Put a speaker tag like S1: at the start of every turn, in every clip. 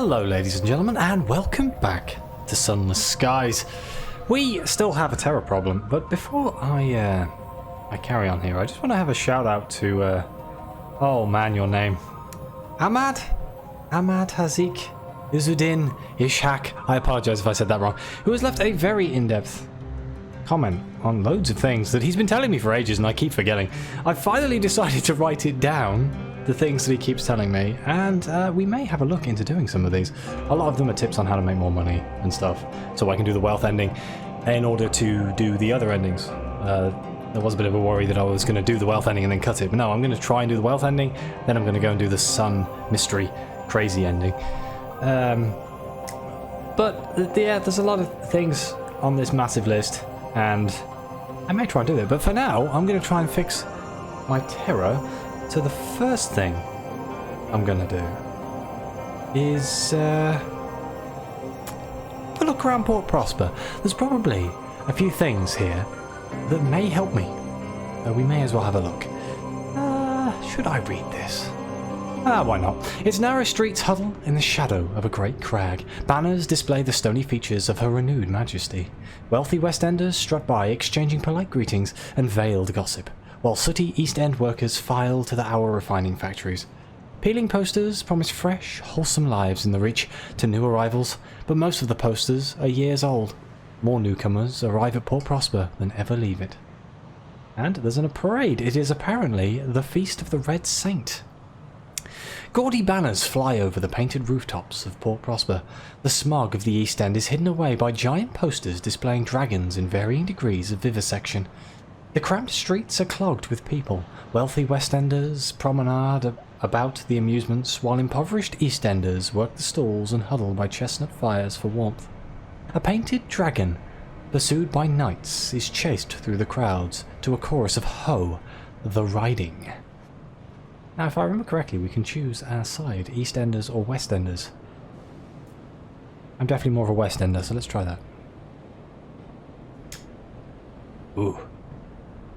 S1: Hello ladies and gentlemen, and welcome back to Sunless Skies. We still have a terror problem, but before I carry on here, I just want to have a shout out to oh man, your name, Ahmad Hazik Izuddin Ishak, I apologize if I said that wrong, who has left a very in-depth comment on loads of things that he's been telling me for ages and I keep forgetting. I finally decided to write it down, the things that he keeps telling me, and we may have a look into doing some of these. A lot of them are tips on how to make more money and stuff, so I can do the wealth ending in order to do the other endings. There was a bit of a worry that I was going to do the wealth ending and then cut it, but no, I'm going to try and do the wealth ending, then I'm going to go and do the sun mystery crazy ending. But yeah, there's a lot of things on this massive list, and I may try and do it, but for now I'm going to try and fix my terror. So the first thing I'm going to do is have a look around Port Prosper. There's probably a few things here that may help me, so we may as well have a look. Should I read this? Why not? Its narrow streets huddle in the shadow of a great crag. Banners display the stony features of her renewed majesty. Wealthy West Enders strut by, exchanging polite greetings and veiled gossip, while sooty East End workers file to the hour refining factories. Peeling posters promise fresh, wholesome lives in the reach to new arrivals, but most of the posters are years old. More newcomers arrive at Port Prosper than ever leave it. And there's a parade. It is apparently the Feast of the Red Saint. Gaudy banners fly over the painted rooftops of Port Prosper. The smog of the East End is hidden away by giant posters displaying dragons in varying degrees of vivisection. The cramped streets are clogged with people. Wealthy West Enders promenade about the amusements, while impoverished East Enders work the stalls and huddle by chestnut fires for warmth. A painted dragon, pursued by knights, is chased through the crowds to a chorus of Ho, the Riding. Now, if I remember correctly, we can choose our side, East Enders or West Enders. I'm definitely more of a West Ender, so let's try that. Ooh.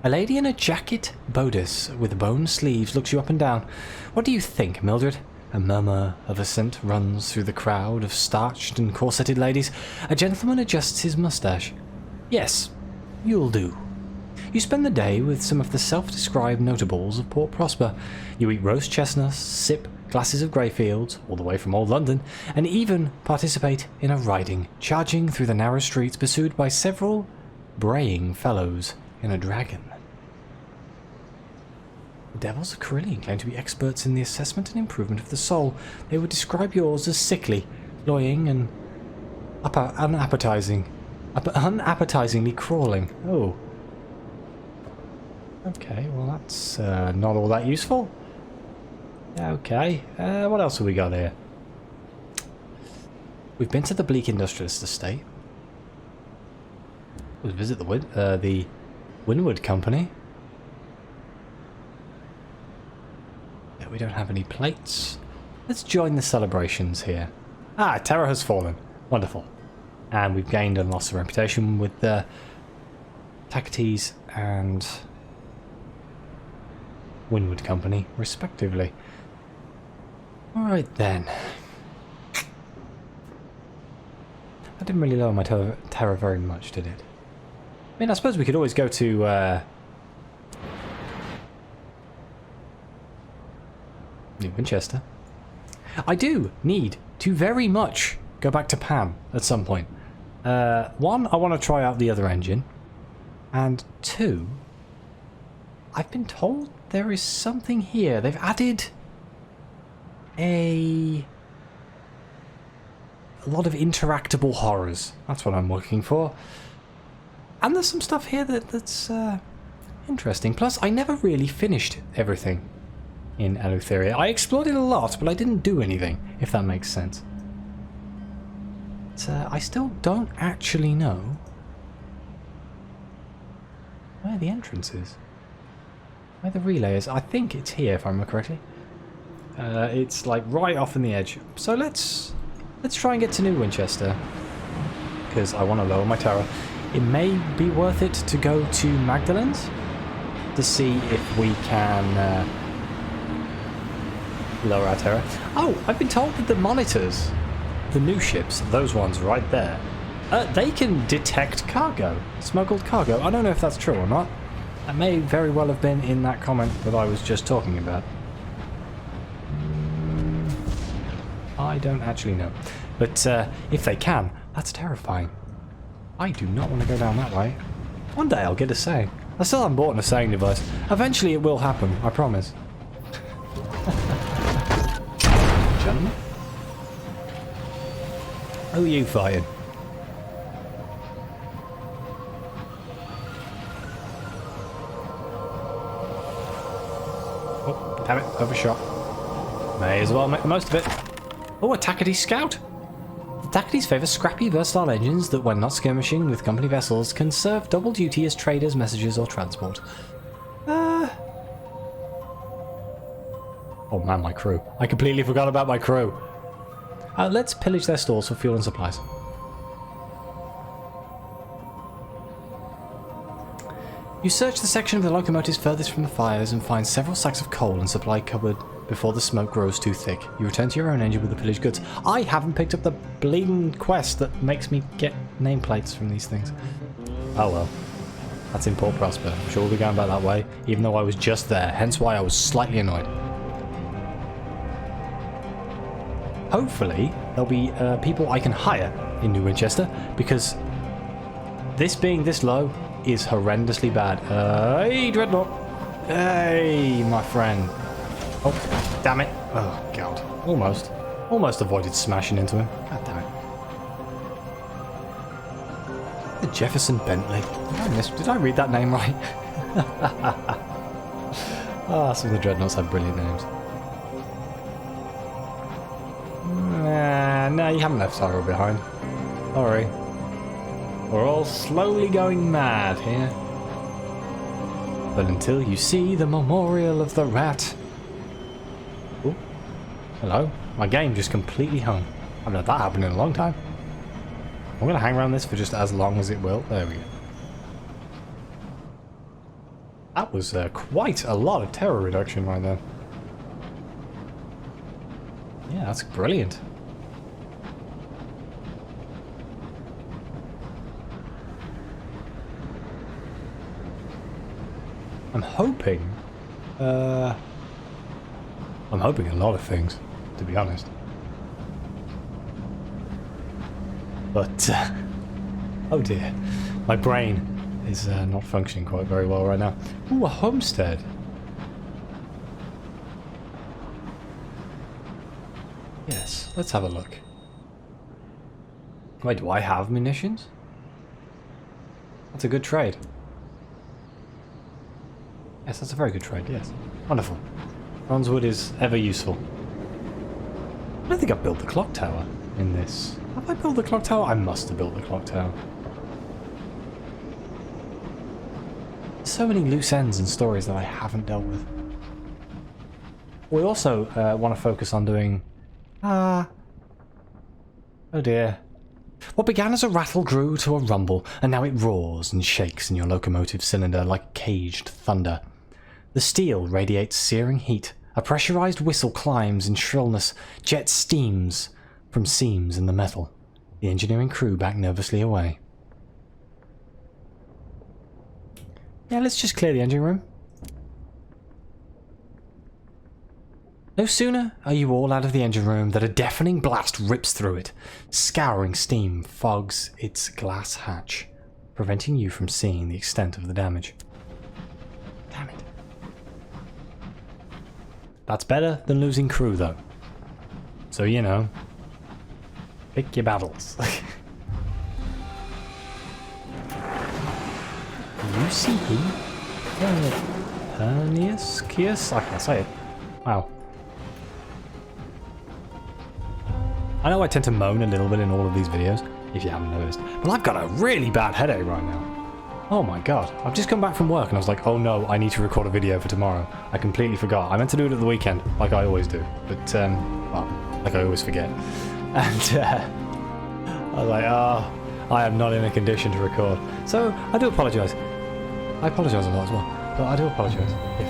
S1: A lady in a jacket bodice with bone sleeves looks you up and down. What do you think, Mildred? A murmur of assent runs through the crowd of starched and corseted ladies. A gentleman adjusts his moustache. Yes, you'll do. You spend the day with some of the self-described notables of Port Prosper. You eat roast chestnuts, sip glasses of Greyfields, all the way from old London, and even participate in a riding, charging through the narrow streets pursued by several braying fellows in a dragon. The Devils of Carillion claim to be experts in the assessment and improvement of the soul. They would describe yours as sickly, cloying, and unappetizingly crawling. Oh. Okay, well that's not all that useful. Okay, what else have we got here? We've been to the Bleak Industrialist Estate. We'll visit the Winwood Company. Yeah, we don't have any plates. Let's join the celebrations here. Terror has fallen. Wonderful. And we've gained and lost a reputation with the Tacites and Winwood Company, respectively. Alright then. That didn't really lower my terror very much, did it? I mean, I suppose we could always go to New Winchester. I do need to very much go back to Pam at some point. One, I want to try out the other engine. And two, I've been told there is something here. They've added a lot of interactable horrors. That's what I'm looking for. And there's some stuff here that's interesting. Plus, I never really finished everything in Eleutheria. I explored it a lot, but I didn't do anything, if that makes sense. I still don't actually know where the entrance is. Where the relay is. I think it's here, if I remember correctly. It's like right off in the edge. So let's try and get to New Winchester, because I want to lower my tower. It may be worth it to go to Magdalen's to see if we can lower our terror. Oh, I've been told that the monitors the new ships, those ones right there, they can detect cargo, smuggled cargo. I don't know if that's true or not. That may very well have been in that comment that I was just talking about. I don't actually know. But if they can, that's terrifying. I do not want to go down that way. One day I'll get a say. I still haven't bought a saying device. Eventually it will happen, I promise. Gentlemen? Who are you fighting? Oh, damn it, overshot. May as well make the most of it. Oh, a Tackety Scout! The Tacketies favour scrappy, versatile engines that, when not skirmishing with company vessels, can serve double duty as traders, messengers, or transport. Oh man, my crew. I completely forgot about my crew. Let's pillage their stores for fuel and supplies. You search the section of the locomotives furthest from the fires and find several sacks of coal and supply cupboard before the smoke grows too thick. You return to your own engine with the pillaged goods. I haven't picked up the bleeding quest that makes me get nameplates from these things. Oh well. That's in Port Prosper. I'm sure we'll be going back that way, even though I was just there, hence why I was slightly annoyed. Hopefully, there'll be people I can hire in New Winchester, because this being this low is horrendously bad. Hey, Dreadnought! Hey, my friend. Oh, damn it. Oh, God. Almost avoided smashing into him. God damn it. The Jefferson Bentley. Did I read that name right? Ah, some of the Dreadnoughts have brilliant names. No, you haven't left Cyril behind. Sorry. We're all slowly going mad here. But until you see the memorial of the rat... Oh, hello. My game just completely hung. I haven't had that happen in a long time. I'm going to hang around this for just as long as it will. There we go. That was quite a lot of terror reduction right there. Yeah, that's brilliant. I'm hoping a lot of things, to be honest. But, oh dear, my brain is not functioning quite very well right now. Ooh, a homestead. Yes, let's have a look. Wait, do I have munitions? That's a good trade. Yes, that's a very good trade, yes. Wonderful. Bronze wood is ever useful. I don't think I've built the clock tower in this. Have I built the clock tower? I must have built the clock tower. So many loose ends and stories that I haven't dealt with. We also want to focus on doing... oh dear. What began as a rattle grew to a rumble, and now it roars and shakes in your locomotive cylinder like caged thunder. The steel radiates searing heat. A pressurized whistle climbs in shrillness. Jet steams from seams in the metal. The engineering crew back nervously away. Yeah, let's just clear the engine room. No sooner are you all out of the engine room than a deafening blast rips through it. Scouring steam fogs its glass hatch, preventing you from seeing the extent of the damage. Damn it. That's better than losing crew, though. So, you know, pick your battles. You see him? Pernius Kius? I can't say it. Wow. I know I tend to moan a little bit in all of these videos, if you haven't noticed, but I've got a really bad headache right now. Oh my god. I've just come back from work and I was like, oh no, I need to record a video for tomorrow. I completely forgot. I meant to do it at the weekend, like I always do, but, well, like I always forget. And, I was like, oh, I am not in a condition to record. So, I do apologise. I apologise a lot as well, but I do apologise if,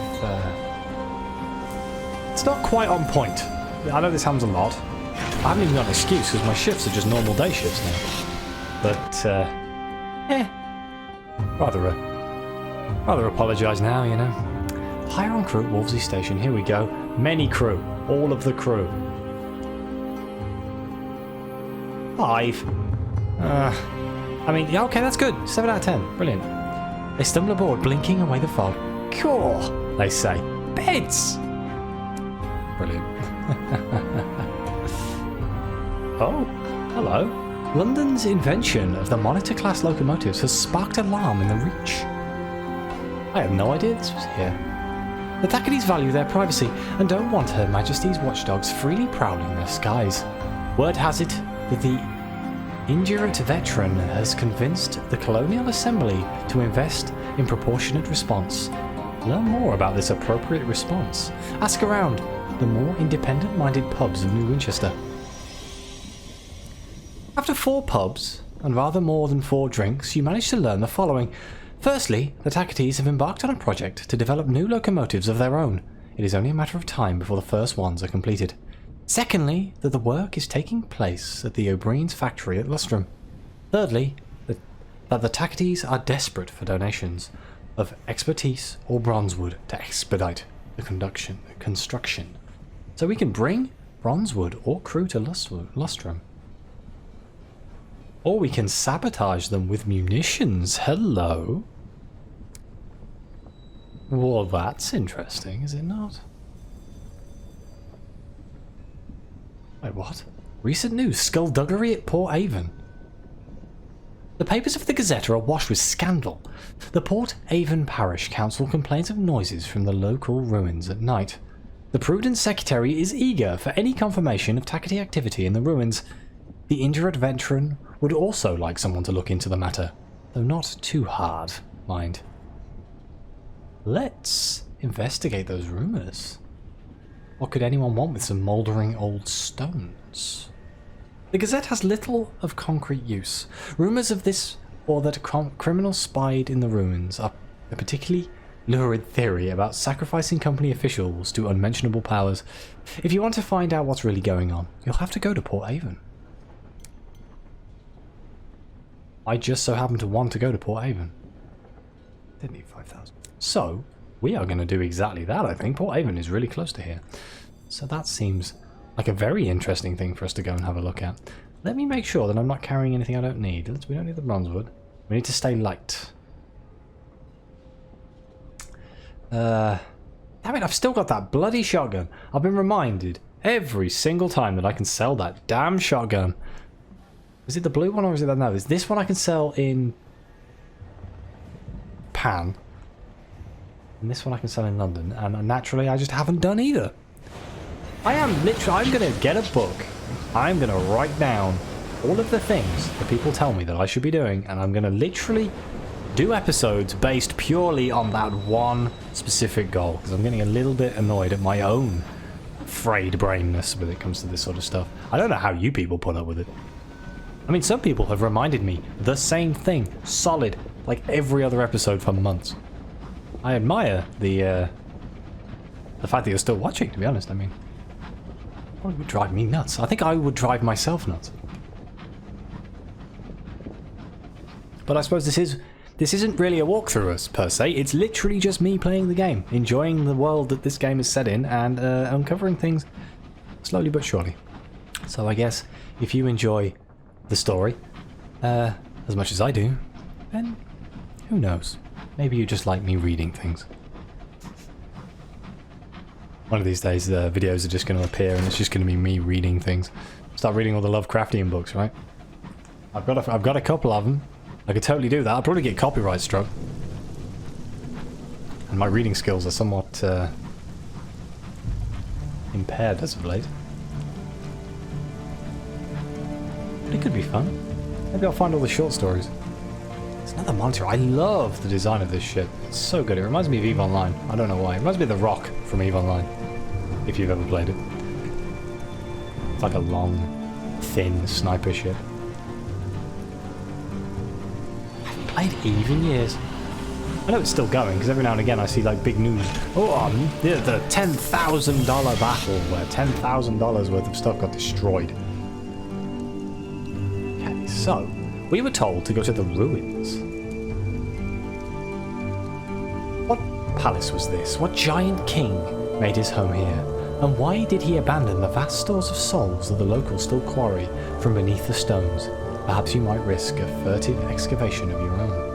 S1: it's not quite on point. I know this happens a lot. I haven't even got an excuse because my shifts are just normal day shifts now. But, rather apologise now, you know. Hire on crew at Wolvesey Station. Here we go. Many crew. All of the crew. 5. I mean, yeah, okay, that's good. 7 out of 10. Brilliant. They stumble aboard, blinking away the fog. Cool, they say. Beds! Brilliant. Oh, hello. London's invention of the monitor-class locomotives has sparked alarm in the Reach. I had no idea this was here. The Thackedays value their privacy and don't want Her Majesty's watchdogs freely prowling their skies. Word has it that the indurate veteran has convinced the Colonial Assembly to invest in proportionate response. Learn more about this appropriate response. Ask around the more independent-minded pubs of New Winchester. After 4 pubs, and rather more than 4 drinks, you manage to learn the following. Firstly, the Thackedays have embarked on a project to develop new locomotives of their own. It is only a matter of time before the first ones are completed. Secondly, that the work is taking place at the O'Brien's factory at Lustrum. Thirdly, that the Thackedays are desperate for donations of expertise or bronzewood to expedite the construction. So we can bring bronzewood or crew to Lustrum. Or we can sabotage them with munitions. Hello. Well, that's interesting, is it not? Wait, what? Recent news, skullduggery at Port Avon. The papers of the Gazette are awash with scandal. The Port Avon Parish Council complains of noises from the local ruins at night. The Prudent Secretary is eager for any confirmation of Thackeday activity in the ruins. The indurate veteran would also like someone to look into the matter, though not too hard, mind. Let's investigate those rumours. What could anyone want with some mouldering old stones? The Gazette has little of concrete use. Rumours of this or that criminals spied in the ruins are a particularly lurid theory about sacrificing company officials to unmentionable powers. If you want to find out what's really going on, you'll have to go to Port Avon. I just so happen to want to go to Port Avon. Didn't need 5,000. So, we are going to do exactly that, I think. Port Avon is really close to here. So that seems like a very interesting thing for us to go and have a look at. Let me make sure that I'm not carrying anything I don't need. We don't need the bronzewood. We need to stay light. Damn it, I've still got that bloody shotgun. I've been reminded every single time that I can sell that damn shotgun. Is it the blue one or is it that? No, is this one I can sell in Pan. And this one I can sell in London. And naturally I just haven't done either. I'm going to get a book. I'm going to write down all of the things that people tell me that I should be doing. And I'm going to literally do episodes based purely on that one specific goal. Because I'm getting a little bit annoyed at my own frayed brainness when it comes to this sort of stuff. I don't know how you people put up with it. I mean, some people have reminded me the same thing, solid, like every other episode for months. I admire the fact that you're still watching, to be honest. I mean, it would drive me nuts. I think I would drive myself nuts. But I suppose this isn't really a walkthrough per se. It's literally just me playing the game, enjoying the world that this game is set in, and uncovering things slowly but surely. So I guess if you enjoy the story as much as I do, then who knows? Maybe you just like me reading things. One of these days the videos are just going to appear and it's just going to be me reading things. Start reading all the Lovecraftian books, right? I've got a couple of them. I could totally do that. I'll probably get copyright struck. And my reading skills are somewhat impaired as of late. But it could be fun. Maybe I'll find all the short stories. It's another monitor. I love the design of this shit. It's so good. It reminds me of EVE Online. I don't know why. It reminds me of The Rock from EVE Online. If you've ever played it. It's like a long, thin sniper ship. I haven't played EVE in years. I know it's still going, because every now and again I see like big news. Oh, the $10,000 battle where $10,000 worth of stuff got destroyed. Okay, so we were told to go to the ruins. What palace was this? What giant king made his home here? And why did he abandon the vast stores of souls that the locals still quarry from beneath the stones? Perhaps you might risk a furtive excavation of your own.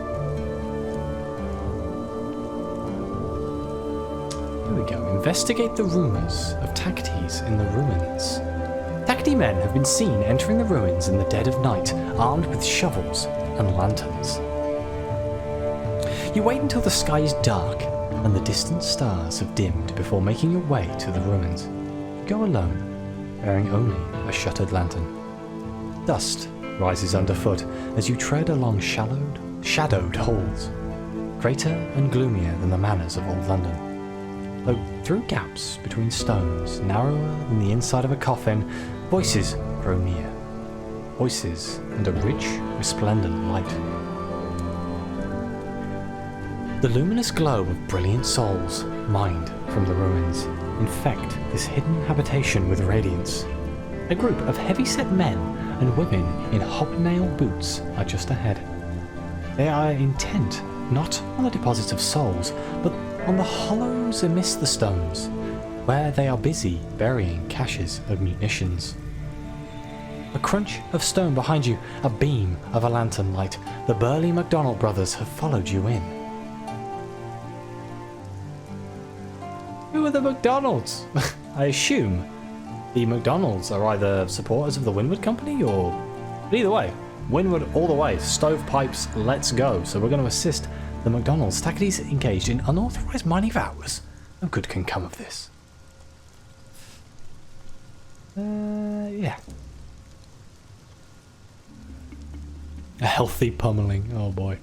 S1: Here we go. Investigate the rumours of Taktis in the ruins. Takti men have been seen entering the ruins in the dead of night, armed with shovels and lanterns. You wait until the sky is dark and the distant stars have dimmed before making your way to the ruins. Go alone, bearing only a shuttered lantern. Dust rises underfoot as you tread along shadowed halls, greater and gloomier than the manors of old London. Though through gaps between stones, narrower than the inside of a coffin, voices grow near. Voices and a rich, resplendent light. The luminous glow of brilliant souls, mined from the ruins, infect this hidden habitation with radiance. A group of heavy-set men and women in hobnail boots are just ahead. They are intent not on the deposits of souls, but on the hollows amidst the stones, where they are busy burying caches of munitions. A crunch of stone behind you, a beam of a lantern light. The burly MacDonald brothers have followed you in. Who are the MacDonalds? I assume the MacDonalds are either supporters of the Windward Company or... But either way, Windward all the way, stovepipes, let's go. So we're going to assist the MacDonalds. Takti's engaged in unauthorized mining of hours. No good can come of this. Yeah. A healthy pummeling, oh boy.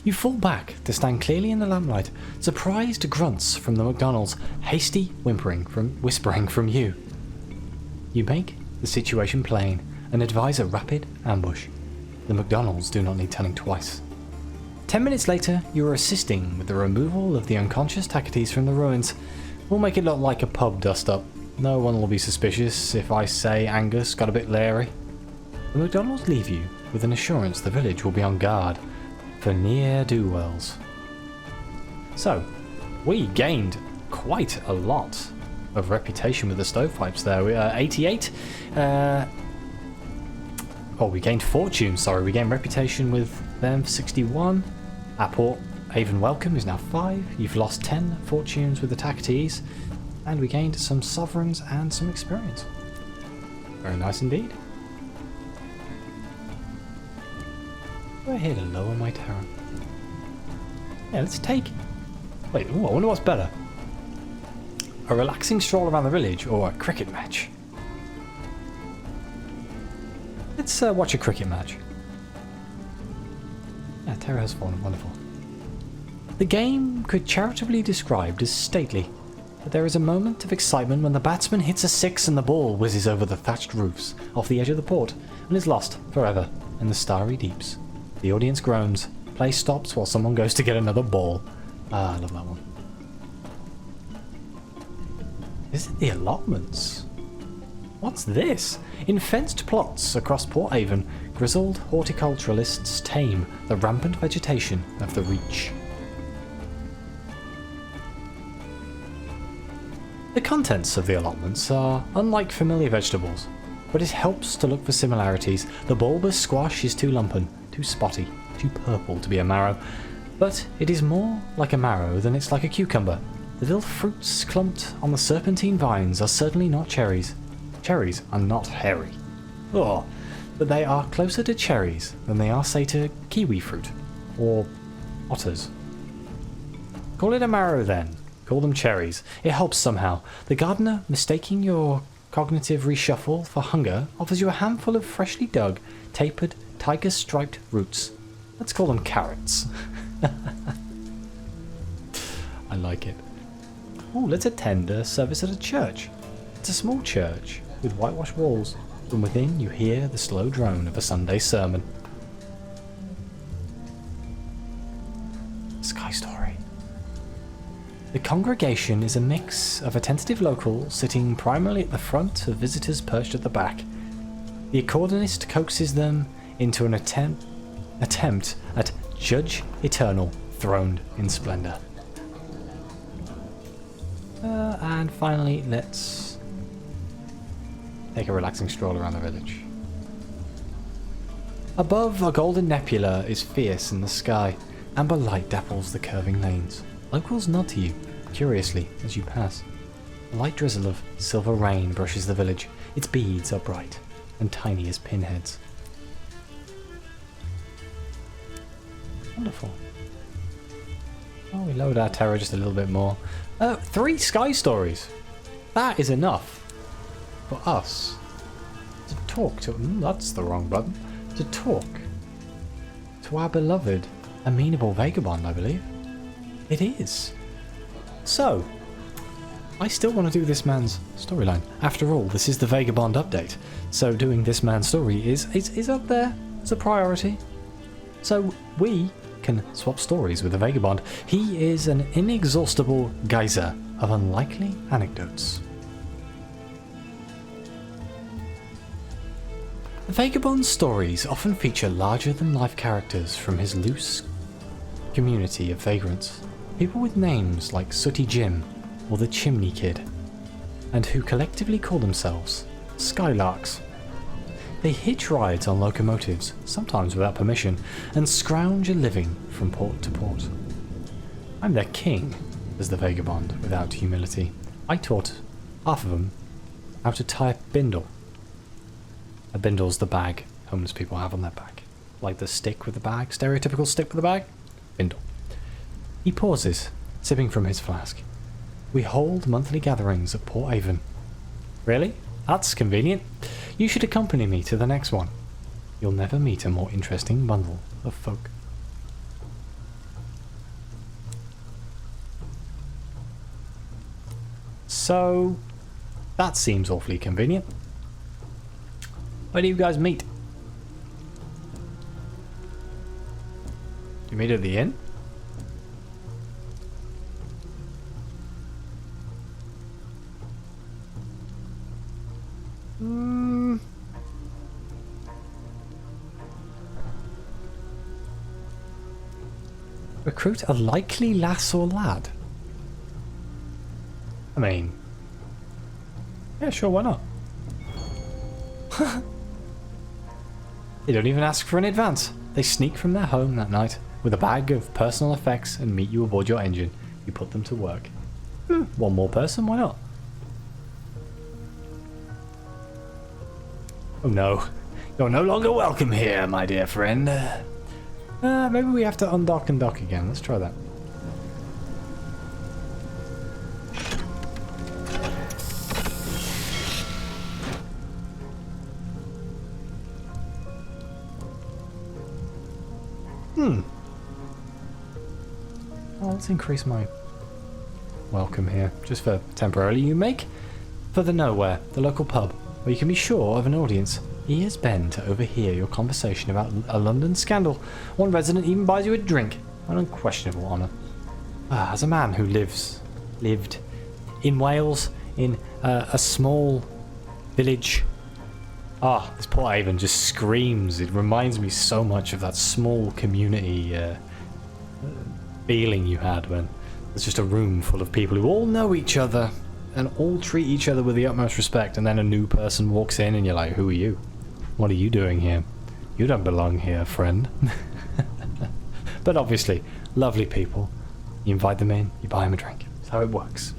S1: You fall back to stand clearly in the lamplight, surprised grunts from the MacDonalds, hasty whispering from you. You make the situation plain and advise a rapid ambush. The MacDonalds do not need telling twice. 10 minutes later, you are assisting with the removal of the unconscious Tacites from the ruins. We'll make it look like a pub dust-up. No one will be suspicious if I say Angus got a bit leery. The MacDonalds leave you with an assurance the village will be on guard for ne'er-do-wells. So, we gained quite a lot of reputation with the stovepipes there. We are 88. We gained fortune, sorry. We gained reputation with them, 61. Our port Haven Welcome is now 5. You've lost 10 fortunes with the Tacites. And we gained some sovereigns and some experience. Very nice indeed. We're here to lower my terror. Yeah, let's take... Wait, I wonder what's better. A relaxing stroll around the village or a cricket match? Let's watch a cricket match. Yeah, terror has fallen. Wonderful. The game could charitably be described as stately, but there is a moment of excitement when the batsman hits a 6 and the ball whizzes over the thatched roofs off the edge of the port and is lost forever in the starry deeps. The audience groans. Play stops while someone goes to get another ball. Ah, I love that one. Is it the allotments? What's this? In fenced plots across Port Haven, grizzled horticulturalists tame the rampant vegetation of the Reach. The contents of the allotments are unlike familiar vegetables, but it helps to look for similarities. The bulbous squash is too lumpen, too spotty, too purple to be a marrow, but it is more like a marrow than it's like a cucumber. The little fruits clumped on the serpentine vines are certainly not cherries. Cherries are not hairy. Oh, but they are closer to cherries than they are, say, to kiwi fruit or otters. Call it a marrow then. Call them cherries. It helps somehow. The gardener, mistaking your cognitive reshuffle for hunger, offers you a handful of freshly dug, tapered, tiger-striped roots. Let's call them carrots. I like it. Oh, let's attend a service at a church. It's a small church with whitewashed walls. From within, you hear the slow drone of a Sunday sermon. Sky Story. The congregation is a mix of attentive locals sitting primarily at the front of visitors perched at the back. The accordionist coaxes them into an attempt at Judge Eternal throned in splendor. And finally, let's take a relaxing stroll around the village. Above, a golden nebula is fierce in the sky. Amber light dapples the curving lanes. Locals nod to you, curiously, as you pass. A light drizzle of silver rain brushes the village. Its beads are bright and tiny as pinheads. Wonderful. Oh, we lowered our terror just a little bit more. 3 sky stories. That is enough for us to talk to... that's the wrong button. To talk to our beloved, amenable Vagabond, I believe. It is. So, I still want to do this man's storyline. After all, this is the Vagabond update. So doing this man's story is up there as a priority. So we can swap stories with the Vagabond. He is an inexhaustible geyser of unlikely anecdotes. The Vagabond's stories often feature larger-than-life characters from his loose community of vagrants. People with names like Sooty Jim or the Chimney Kid, and who collectively call themselves Skylarks. They hitch rides on locomotives, sometimes without permission, and scrounge a living from port to port. I'm their king, says the Vagabond without humility. I taught half of them how to tie a bindle. A bindle's the bag homeless people have on their back. Like the stick with the bag, stereotypical stick with the bag? Bindle. He pauses, sipping from his flask. We hold monthly gatherings at Port Avon. Really? That's convenient. You should accompany me to the next one. You'll never meet a more interesting bundle of folk. So, that seems awfully convenient. Where do you guys meet? Do you meet at the inn? Recruit a likely lass or lad? I mean... yeah, sure, why not? They don't even ask for an advance. They sneak from their home that night with a bag of personal effects and meet you aboard your engine. You put them to work. One more person, why not? Oh no. You're no longer welcome here, my dear friend. Maybe we have to undock and dock again. Let's try that. Well, let's increase my welcome here, just for temporarily. You make for the Nowhere, the local pub, where you can be sure of an audience. He has been to overhear your conversation about a London scandal. One resident even buys you a drink. An unquestionable honour. As a man who lived in Wales, in a small village. This Port Avon just screams. It reminds me so much of that small community feeling you had when there's just a room full of people who all know each other and all treat each other with the utmost respect, and then a new person walks in and you're like, who are you? What are you doing here? You don't belong here, friend. But obviously, lovely people. You invite them in, you buy them a drink. That's how it works.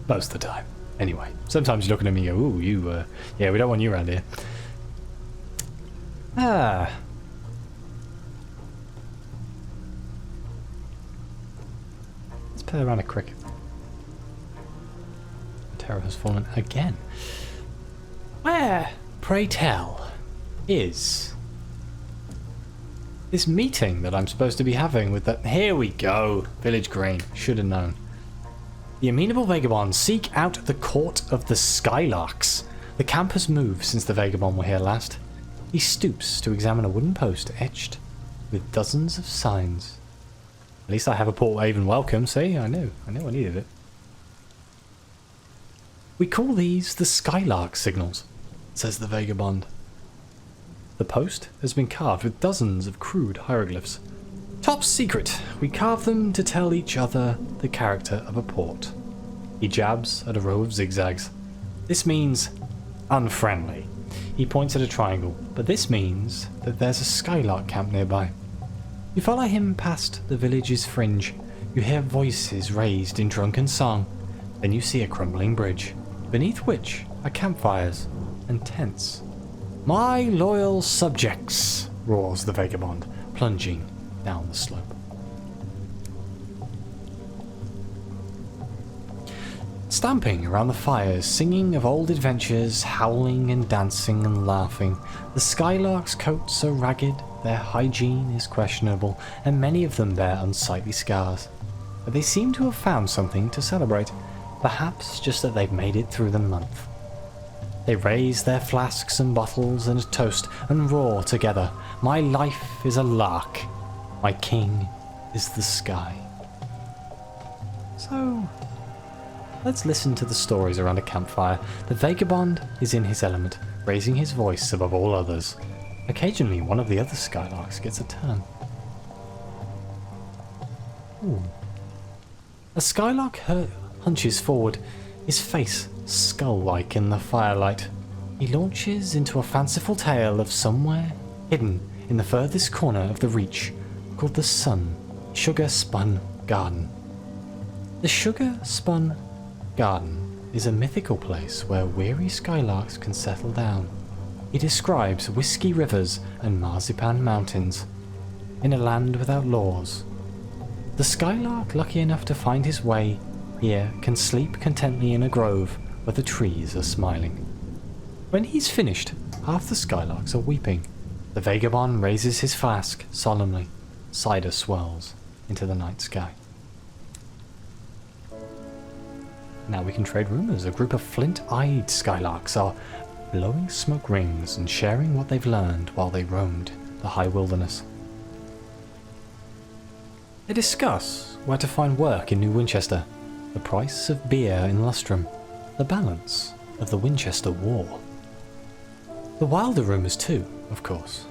S1: Most of the time. Anyway, sometimes you're looking at me and go, ooh, you, yeah, we don't want you around here. Let's play around a cricket. Terror has fallen again. Where, pray tell, is this meeting that I'm supposed to be having with the... Here we go. Village Green. Should have known. The amenable Vagabonds seek out the court of the Skylarks. The camp has moved since the Vagabond were here last. He stoops to examine a wooden post etched with dozens of signs. At least I have a port even welcome, see? I knew I needed it. We call these the Skylark signals, says the Vagabond. The post has been carved with dozens of crude hieroglyphs. Top secret, we carve them to tell each other the character of a port. He jabs at a row of zigzags. This means unfriendly. He points at a triangle, but this means that there's a Skylark camp nearby. You follow him past the village's fringe. You hear voices raised in drunken song. Then you see a crumbling bridge, beneath which are campfires and tents. My loyal subjects, roars the Vagabond, plunging down the slope. Stamping around the fires, singing of old adventures, howling and dancing and laughing. The Skylark's coats are ragged, their hygiene is questionable, and many of them bear unsightly scars. But they seem to have found something to celebrate, perhaps just that they've made it through the month. They raise their flasks and bottles in a toast and roar together. My life is a lark. My king is the sky. So, let's listen to the stories around a campfire. The Vagabond is in his element, raising his voice above all others. Occasionally, one of the other Skylarks gets a turn. Ooh. A Skylark hunches forward, his face skull-like in the firelight. He launches into a fanciful tale of somewhere hidden in the furthest corner of the reach, called the Sugar-Spun Garden. The Sugar-Spun Garden is a mythical place where weary Skylarks can settle down. He describes whiskey rivers and marzipan mountains in a land without laws. The Skylark lucky enough to find his way here can sleep contentedly in a grove where the trees are smiling. When he's finished, half the Skylarks are weeping. The Vagabond raises his flask solemnly. Cider swirls into the night sky. Now we can trade rumors. A group of flint-eyed Skylarks are blowing smoke rings and sharing what they've learned while they roamed the high wilderness. They discuss where to find work in New Winchester, the price of beer in Lustrum, the balance of the Winchester War. The wilder rumors too, of course.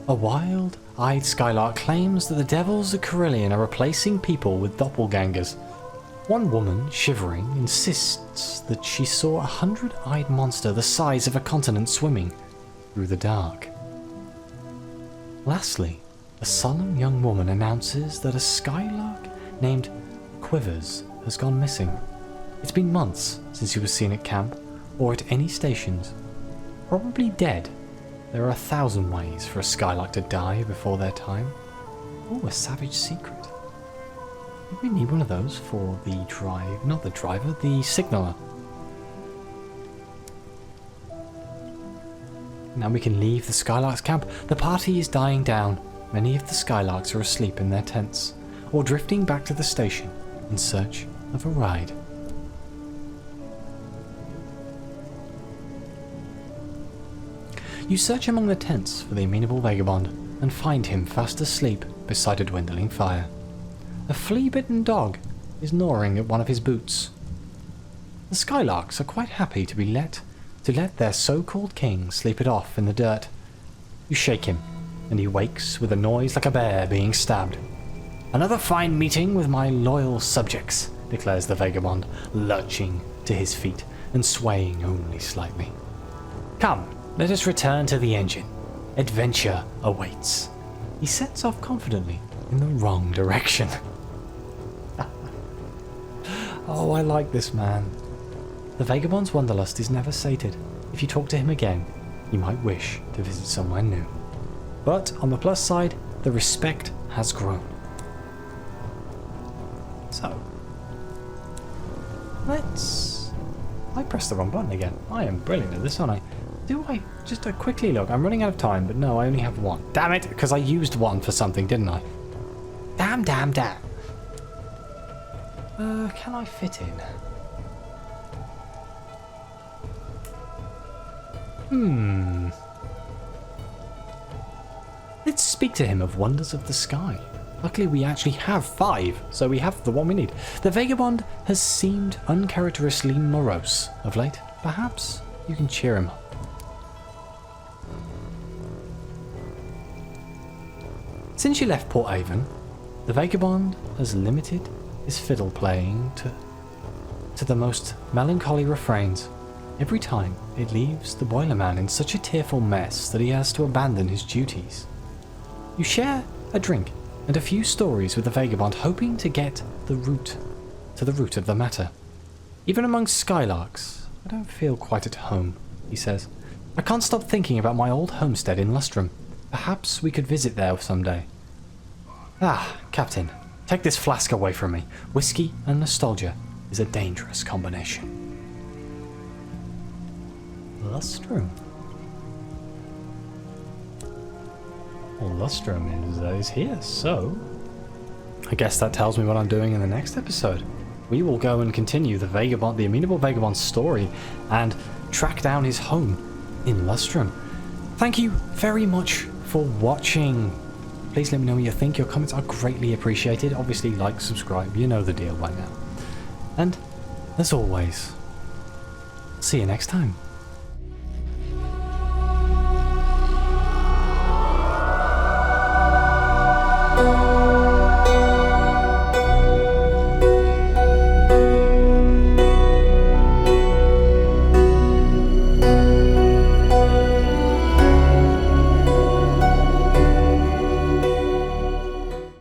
S1: A wild-eyed Skylark claims that the devils of Carillion are replacing people with doppelgangers. One woman, shivering, insists that she saw a 100-eyed monster the size of a continent swimming through the dark. Lastly, a solemn young woman announces that a Skylark named Quivers has gone missing. It's been months since he was seen at camp or at any stations. Probably dead. There are 1,000 ways for a Skylark to die before their time. Oh, a savage secret. We need one of those for the the signaller. Now we can leave the Skylark's camp. The party is dying down. Many of the Skylarks are asleep in their tents, or drifting back to the station in search of a ride. You search among the tents for the amenable Vagabond, and find him fast asleep beside a dwindling fire. A flea-bitten dog is gnawing at one of his boots. The Skylarks are quite happy to let their so-called king sleep it off in the dirt. You shake him, and he wakes with a noise like a bear being stabbed. Another fine meeting with my loyal subjects, declares the Vagabond, lurching to his feet and swaying only slightly. Come, let us return to the engine. Adventure awaits. He sets off confidently in the wrong direction. Oh, I like this man. The Vagabond's wanderlust is never sated. If you talk to him again, you might wish to visit somewhere new. But on the plus side, the respect has grown. So, I pressed the wrong button again. I am brilliant at this, aren't I? Just quickly look, I'm running out of time, but no, I only have one. Damn it, because I used one for something, didn't I? Damn. Can I fit in? Let's speak to him of wonders of the sky. Luckily we actually have 5, so we have the one we need. The Vagabond has seemed uncharacteristically morose of late. Perhaps you can cheer him up. Since you left Port Haven, the Vagabond has limited his fiddle playing to the most melancholy refrains. Every time it leaves the Boilerman in such a tearful mess that he has to abandon his duties. You share a drink and a few stories with the Vagabond, hoping to get to the root of the matter. Even among Skylarks, I don't feel quite at home, he says. I can't stop thinking about my old homestead in Lustrum. Perhaps we could visit there someday. Ah, Captain, take this flask away from me. Whiskey and nostalgia is a dangerous combination. Lustrum. Well, Lustrum is here, so I guess that tells me what I'm doing in the next episode. We will go and continue the Vagabond, the Amenable Vagabond's story, and track down his home in Lustrum. Thank you very much for watching. Please let me know what you think. Your comments are greatly appreciated. Obviously, like, subscribe, you know the deal by now. And as always, see you next time.